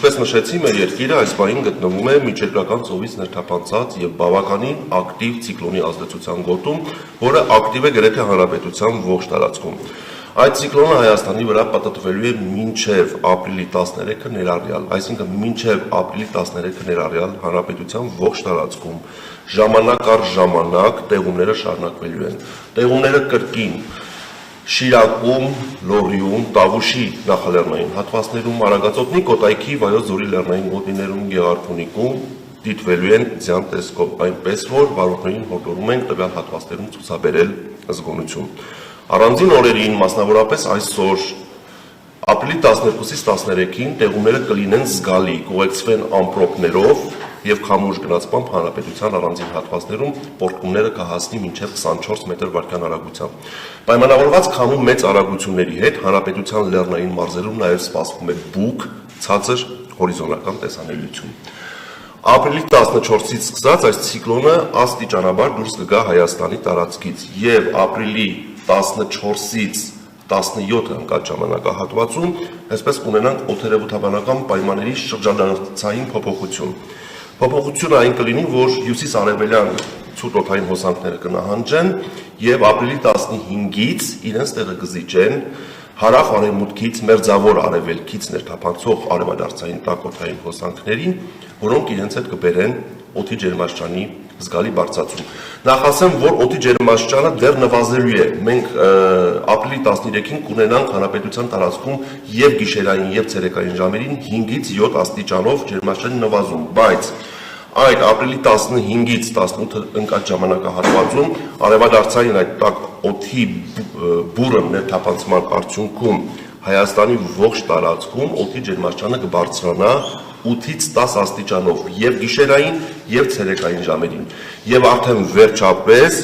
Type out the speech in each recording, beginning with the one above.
Ինչպես նշեցի, մեր երկիրը այս պահին գտնվում է միջերկրական ծովից ներթափանցած եւ բավականին ակտիվ ցիկլոնի ազդեցության գոտում, որը ակտիվ է գրեթե հանրապետության ողջ տարածքում։ Այդ ցիկլոնը Հայաստանի վրա պտտվելու է մինչև ապրիլի 13-ը ներառյալ, այսինքն մինչև ապրիլի 13-ը ներառյալ հանրապետության ողջ տարածքում ժամանակ առ ժամանակ տեղումները շարունակվելու են։ Տեղումները կրկին Շիրակում, Լոռիում, Տավուշի նախալեռնային հատվածներում, Արագածոտնի, Կոտայքի, Վայոց ձորի լեռնային գոտիներում, Գեղարքունիքում դիտվելու են ձյան տեսքով, այնպես որ վարորդներին հորդորում ենք տվյալ հատվածներում ցուցաբերել զգոնություն։ Առանձին օրերին, մասնավորապես այսօր, ապրիլի 12-ից 13-ին տեղումները կլինեն զգալի, կուղեկցվեն ամպրոպներով եւ քամուշ գնացմամբ հանրապետության առանձին հատվածներում պոռթկումները կհասնի մինչև 24 մետր վարկյան արագությամբ։ Պայմանավորված քամու մեծ արագությունների հետ հանրապետության լեռնային մարզերում նաեւ սպասվում է բուք, ցածր հորիզոնական տեսանելիություն։ Ապրիլի 14-ից սկսած այս ցիկլոնը աստիճանաբար դուրս կգա Հայաստանի տարածքից եւ ապրիլի 14-ից 17-ը ընկած ժամանակահատվածում այսպես կունենանք օդերևութաբանական պայմանների շրջադարձային փոփոխություն։ Փոփոխությունը այն կլինի, որ հյուսիս-արևելյան ցուրտ օդային հոսանքները կնահանջեն եւ ապրիլի 15-ից իրենց տեղը կզիջեն հարավ-արևմուտքից մերձավոր արևելքից ներթափանցող արևադարձային տաք օդային հոսանքներին, որոնք իրենց հետ կբերեն օդի ջերմաստիճանի զգալի բարձրացում։ Նախ ասեմ, որ օդի ջերմաստիճանը դեռ նվազելու է։ Մենք ապրիլի 13-ին կունենանք հանրապետության տարածքում եւ գիշերային եւ ցերեկային ժամերին 5-ից 7 աստիճանով ջերմաստիճանի նվազում, բայց այդ ապրիլի 15-ից 18-ը ընկած ժամանակահատվածում արևադարձային այդ տաք օդի բուրըն ներթափանցման արդյունքում Հայաստանի ողջ տարածքում օդի ջերմաստիճանը կբարձրանա 8-ից 10 աստիճանով եւ գիշերային եւ ցերեկային ժամերին։ Եվ արդեն վերջապես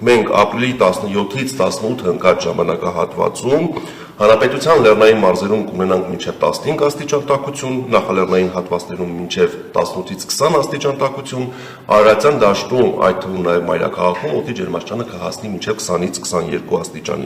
մենք ապրիլի 17-ից 18-ը ընկած ժամանակահատվածում հանրապետության լեռնային մարզերում կունենանք մինչև 15 աստիճան տաքություն, նախալեռնային հատվածներում մինչև 18-ից 20 աստիճան տաքություն, Արարատյան դաշտում, այդ թվում նաեւ Մայրաքաղաքում օդի ջերմաստիճանը կհասնի մինչև 20-ից 22 աստիճանի։